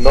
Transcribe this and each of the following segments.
9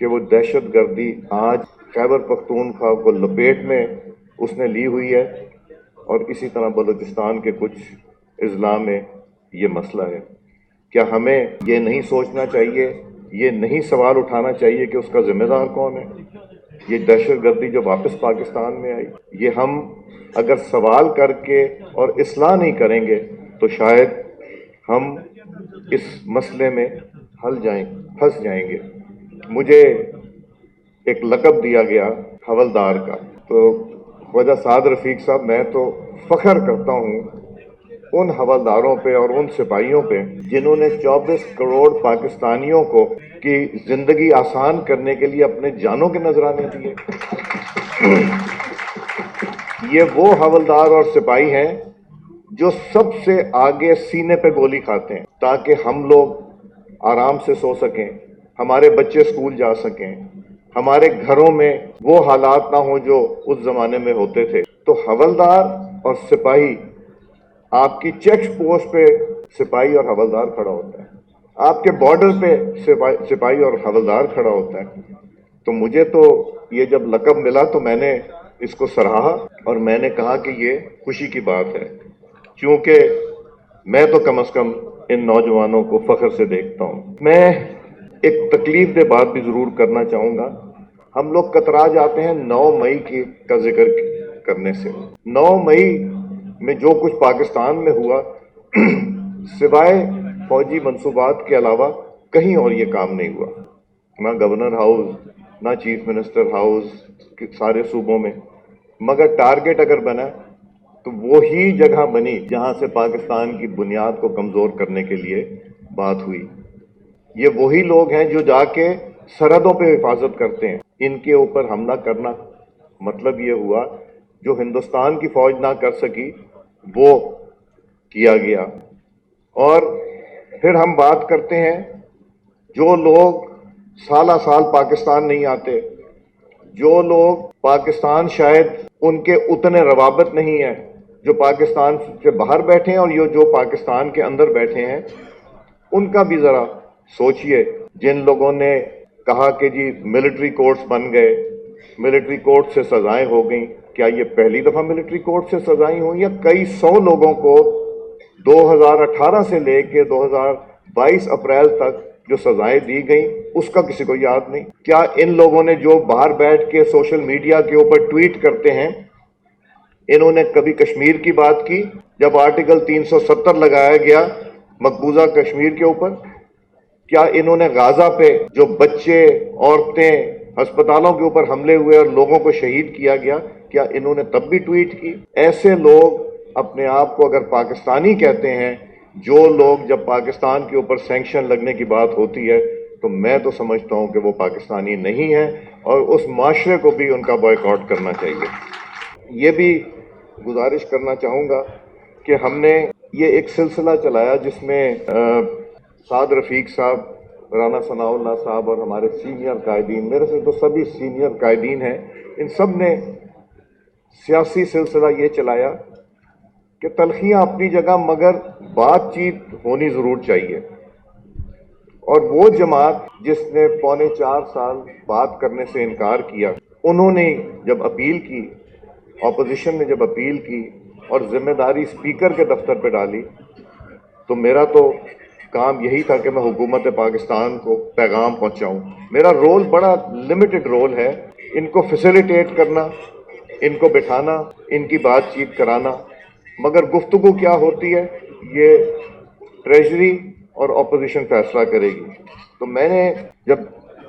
کہ وہ دہشت گردی آج خیبر پختونخوا کو لپیٹ میں اس نے لی ہوئی ہے، اور اسی طرح بلوچستان کے کچھ اضلاع میں یہ مسئلہ ہے۔ کیا ہمیں یہ نہیں سوچنا چاہیے، یہ نہیں سوال اٹھانا چاہیے کہ اس کا ذمہ دار کون ہے؟ یہ دہشت گردی جو واپس پاکستان میں آئی، یہ ہم اگر سوال کر کے اور اصلاح نہیں کریں گے تو شاید ہم اس مسئلے میں پھنس جائیں گے۔ مجھے ایک لقب دیا گیا حولدار کا، تو خواجہ سعد رفیق صاحب، میں تو فخر کرتا ہوں ان حوالداروں پہ اور ان سپاہیوں پہ جنہوں نے 24 کروڑ پاکستانیوں کو کی زندگی آسان کرنے کے لیے اپنے جانوں کے نذرانے دیے۔ یہ وہ حوالدار اور سپاہی ہیں جو سب سے آگے سینے پہ گولی کھاتے ہیں تاکہ ہم لوگ آرام سے سو سکیں، ہمارے بچے اسکول جا سکیں، ہمارے گھروں میں وہ حالات نہ ہوں جو اس زمانے میں ہوتے تھے۔ تو حوالدار اور سپاہی، آپ کی چیک پوسٹ پہ سپاہی اور حوالدار کھڑا ہوتا ہے، آپ کے بارڈر پہ سپاہی اور حوالدار کھڑا ہوتا ہے۔ تو مجھے تو یہ جب لقب ملا تو میں نے اس کو سراہا اور میں نے کہا کہ یہ خوشی کی بات ہے، کیونکہ میں تو کم از کم ان نوجوانوں کو فخر سے دیکھتا ہوں۔ میں ایک تکلیف دہ بات بھی ضرور کرنا چاہوں گا۔ ہم لوگ کترا جاتے ہیں 9 مئی کا ذکر کرنے سے۔ 9 مئی میں جو کچھ پاکستان میں ہوا سوائے فوجی منصوبات کے علاوہ کہیں اور یہ کام نہیں ہوا، نہ گورنر ہاؤس، نہ چیف منسٹر ہاؤس سارے صوبوں میں، مگر ٹارگٹ اگر بنا تو وہی جگہ بنی جہاں سے پاکستان کی بنیاد کو کمزور کرنے کے لیے بات ہوئی۔ یہ وہی لوگ ہیں جو جا کے سرحدوں پہ حفاظت کرتے ہیں۔ ان کے اوپر حملہ کرنا مطلب یہ ہوا جو ہندوستان کی فوج نہ کر سکی وہ کیا گیا۔ اور پھر ہم بات کرتے ہیں جو لوگ سالہ سال پاکستان نہیں آتے، جو لوگ پاکستان شاید ان کے اتنے روابط نہیں ہیں، جو پاکستان سے باہر بیٹھے ہیں اور یہ جو پاکستان کے اندر بیٹھے ہیں، ان کا بھی ذرا سوچئے۔ جن لوگوں نے کہا کہ جی ملٹری کورٹس بن گئے، ملٹری کورٹ سے سزائیں ہو گئیں، کیا یہ پہلی دفعہ ملٹری کورٹ سے سزائیں ہوئیں یا کئی 100 لوگوں کو 2018 سے لے کے 2022 اپریل تک جو سزائیں دی گئیں اس کا کسی کو یاد نہیں؟ کیا ان لوگوں نے جو باہر بیٹھ کے سوشل میڈیا کے اوپر ٹویٹ کرتے ہیں، انہوں نے کبھی کشمیر کی بات کی جب آرٹیکل 370 لگایا گیا مقبوضہ کشمیر کے اوپر؟ کیا انہوں نے غازہ پہ جو بچے، عورتیں، ہسپتالوں کے اوپر حملے ہوئے اور لوگوں کو شہید کیا گیا، کیا انہوں نے تب بھی ٹویٹ کی؟ ایسے لوگ اپنے آپ کو اگر پاکستانی کہتے ہیں، جو لوگ جب پاکستان کے اوپر سینکشن لگنے کی بات ہوتی ہے تو میں تو سمجھتا ہوں کہ وہ پاکستانی نہیں ہیں، اور اس معاشرے کو بھی ان کا بائیکاٹ کرنا چاہیے۔ یہ بھی گزارش کرنا چاہوں گا کہ ہم نے یہ ایک سلسلہ چلایا جس میں سعد رفیق صاحب، رانا ثناء اللہ صاحب اور ہمارے سینئر قائدین، میرے سے تو سبھی سینئر قائدین ہیں، ان سب نے سیاسی سلسلہ یہ چلایا کہ تلخیاں اپنی جگہ مگر بات چیت ہونی ضرور چاہیے۔ اور وہ جماعت جس نے 4.25 سال بات کرنے سے انکار کیا، انہوں نے جب اپیل کی، اپوزیشن نے جب اپیل کی اور ذمہ داری اسپیکر کے دفتر پہ ڈالی، تو میرا تو کام یہی تھا کہ میں حکومت پاکستان کو پیغام پہنچاؤں۔ میرا رول بڑا لمیٹڈ رول ہے، ان کو فیسیلیٹیٹ کرنا، ان کو بٹھانا، ان کی بات چیت کرانا، مگر گفتگو کیا ہوتی ہے یہ ٹریجری اور اپوزیشن فیصلہ کرے گی۔ تو میں نے جب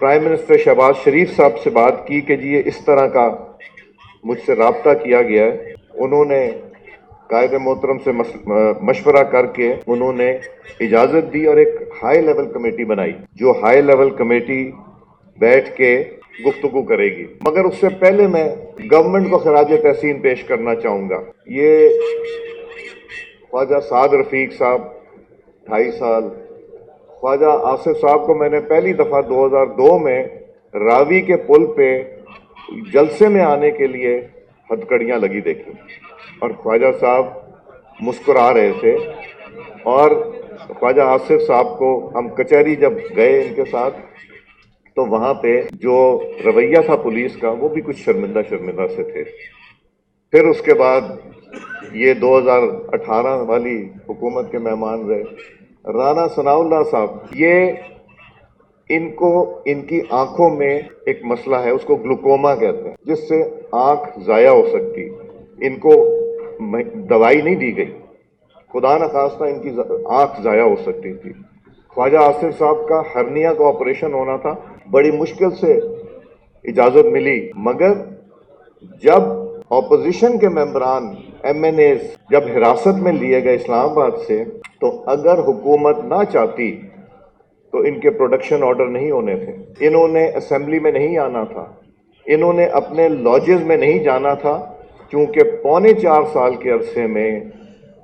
پرائم منسٹر شہباز شریف صاحب سے بات کی کہ جی یہ اس طرح کا مجھ سے رابطہ کیا گیا ہے، انہوں نے قائد محترم سے مشورہ کر کے انہوں نے اجازت دی اور ایک ہائی لیول کمیٹی بنائی، جو ہائی لیول کمیٹی بیٹھ کے گفتگو کرے گی۔ مگر اس سے پہلے میں گورنمنٹ کو خراج تحسین پیش کرنا چاہوں گا۔ یہ خواجہ سعد رفیق صاحب 2.5 سال، خواجہ آصف صاحب کو میں نے پہلی دفعہ 2002 میں راوی کے پل پہ جلسے میں آنے کے لیے ہتھکڑیاں لگی دیکھی، اور خواجہ صاحب مسکرا رہے تھے، اور خواجہ آصف صاحب کو ہم کچہری جب گئے ان کے ساتھ تو وہاں پہ جو رویہ تھا پولیس کا وہ بھی کچھ شرمندہ سے تھے۔ پھر اس کے بعد یہ 2018 والی حکومت کے مہمان رہے رانا ثناء اللہ صاحب، یہ ان کی آنکھوں میں ایک مسئلہ ہے، اس کو گلوکوما کہتے ہیں، جس سے آنکھ ضائع ہو سکتی۔ ان کو دوائی نہیں دی گئی، خدا نخواستہ ان کی آنکھ ضائع ہو سکتی تھی۔ خواجہ آصف صاحب کا ہرنیا کا آپریشن ہونا تھا، بڑی مشکل سے اجازت ملی، مگر جب اپوزیشن کے ممبران ایم این ایز جب حراست میں لیے گئے اسلام آباد سے، تو اگر حکومت نہ چاہتی تو ان کے پروڈکشن آرڈر نہیں ہونے تھے، انہوں نے اسمبلی میں نہیں آنا تھا، انہوں نے اپنے لاجز میں نہیں جانا تھا، کیونکہ 4.25 سال کے عرصے میں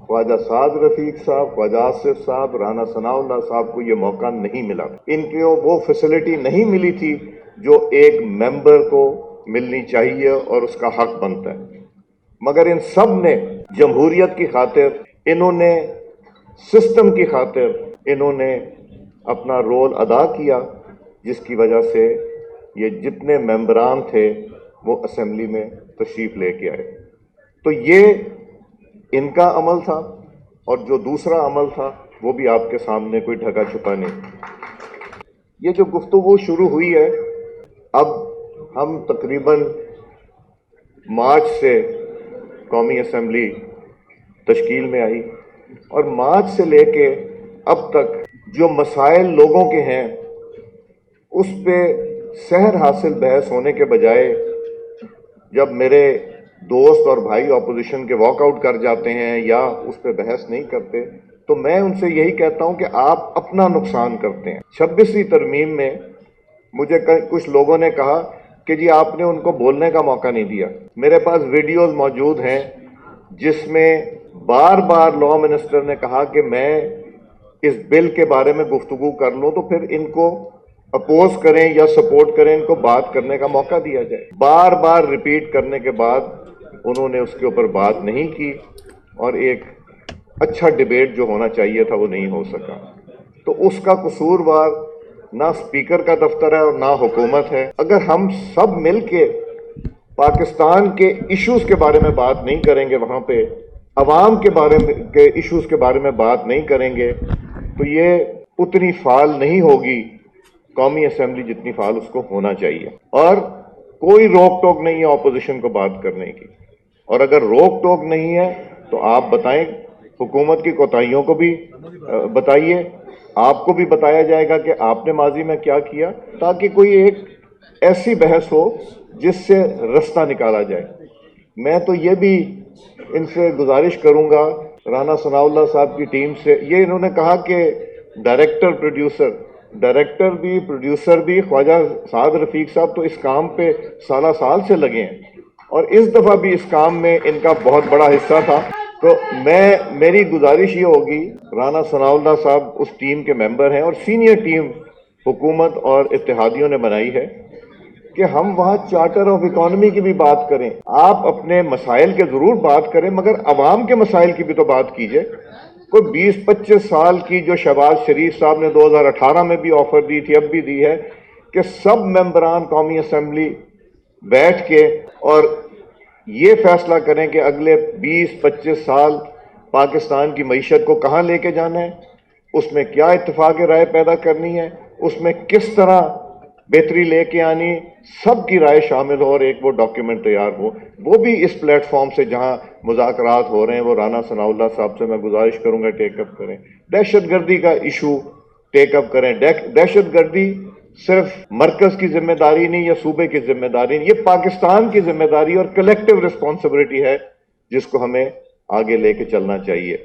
خواجہ سعد رفیق صاحب، خواجہ آصف صاحب، رانا ثناء اللہ صاحب کو یہ موقع نہیں ملا، ان کو وہ فیسلٹی نہیں ملی تھی جو ایک ممبر کو ملنی چاہیے اور اس کا حق بنتا ہے۔ مگر ان سب نے جمہوریت کی خاطر، انہوں نے سسٹم کی خاطر انہوں نے اپنا رول ادا کیا، جس کی وجہ سے یہ جتنے ممبران تھے وہ اسمبلی میں تشریف لے کے آئے۔ تو یہ ان کا عمل تھا، اور جو دوسرا عمل تھا وہ بھی آپ کے سامنے کوئی ڈھکا چھپا نہیں۔ یہ جو گفتگو شروع ہوئی ہے، اب ہم تقریباً مارچ سے قومی اسمبلی تشکیل میں آئی، اور مارچ سے لے کے اب تک جو مسائل لوگوں کے ہیں اس پہ سحر حاصل بحث ہونے کے بجائے جب میرے دوست اور بھائی اپوزیشن کے واک آؤٹ کر جاتے ہیں یا اس پہ بحث نہیں کرتے، تو میں ان سے یہی کہتا ہوں کہ آپ اپنا نقصان کرتے ہیں۔ 26ویں ترمیم میں مجھے کچھ لوگوں نے کہا کہ جی آپ نے ان کو بولنے کا موقع نہیں دیا۔ میرے پاس ویڈیوز موجود ہیں جس میں بار بار لاء منسٹر نے کہا کہ میں اس بل کے بارے میں گفتگو کر لوں تو پھر ان کو اپوز کریں یا سپورٹ کریں، ان کو بات کرنے کا موقع دیا جائے۔ بار بار ریپیٹ کرنے کے بعد انہوں نے اس کے اوپر بات نہیں کی، اور ایک اچھا ڈیبیٹ جو ہونا چاہیے تھا وہ نہیں ہو سکا۔ تو اس کا قصوروار نہ اسپیکر کا دفتر ہے اور نہ حکومت ہے۔ اگر ہم سب مل کے پاکستان کے ایشوز کے بارے میں بات نہیں کریں گے، وہاں پہ عوام کے بارے میں کے ایشوز کے بارے میں بات نہیں کریں گے، تو یہ اتنی فعال نہیں ہوگی قومی اسمبلی جتنی فعال اس کو ہونا چاہیے۔ اور کوئی روک ٹوک نہیں ہے اپوزیشن کو بات کرنے کی، اور اگر روک ٹوک نہیں ہے تو آپ بتائیں، حکومت کی کوتاہیوں کو بھی بتائیے، آپ کو بھی بتایا جائے گا کہ آپ نے ماضی میں کیا کیا، تاکہ کوئی ایک ایسی بحث ہو جس سے رستہ نکالا جائے۔ میں تو یہ بھی ان سے گزارش کروں گا، رانا ثناء اللہ صاحب کی ٹیم سے، یہ انہوں نے کہا کہ ڈائریکٹر بھی پروڈیوسر بھی خواجہ سعد رفیق صاحب تو اس کام پہ سال سے لگے ہیں، اور اس دفعہ بھی اس کام میں ان کا بہت بڑا حصہ تھا۔ تو میری گزارش یہ ہوگی، رانا ثناء اللہ صاحب اس ٹیم کے ممبر ہیں اور سینئر ٹیم حکومت اور اتحادیوں نے بنائی ہے، کہ ہم وہاں چارٹر آف اکانومی کی بھی بات کریں۔ آپ اپنے مسائل کے ضرور بات کریں، مگر عوام کے مسائل کی بھی تو بات کیجئے۔ کوئی 20-25 سال کی جو شہباز شریف صاحب نے 2018 میں بھی آفر دی تھی، اب بھی دی ہے، کہ سب ممبران قومی اسمبلی بیٹھ کے اور یہ فیصلہ کریں کہ اگلے 20-25 سال پاکستان کی معیشت کو کہاں لے کے جانا ہے، اس میں کیا اتفاق رائے پیدا کرنی ہے، اس میں کس طرح بہتری لے کے آنی، سب کی رائے شامل ہو اور ایک وہ ڈاکیومنٹ تیار ہو۔ وہ بھی اس پلیٹ فارم سے جہاں مذاکرات ہو رہے ہیں، وہ رانا ثناء اللہ صاحب سے میں گزارش کروں گا ٹیک اپ کریں۔ دہشت گردی کا ایشو ٹیک اپ کریں۔ دہشت گردی صرف مرکز کی ذمہ داری نہیں یا صوبے کی ذمہ داری نہیں، یہ پاکستان کی ذمہ داری اور کلیکٹیو رسپانسبلٹی ہے، جس کو ہمیں آگے لے کے چلنا چاہیے۔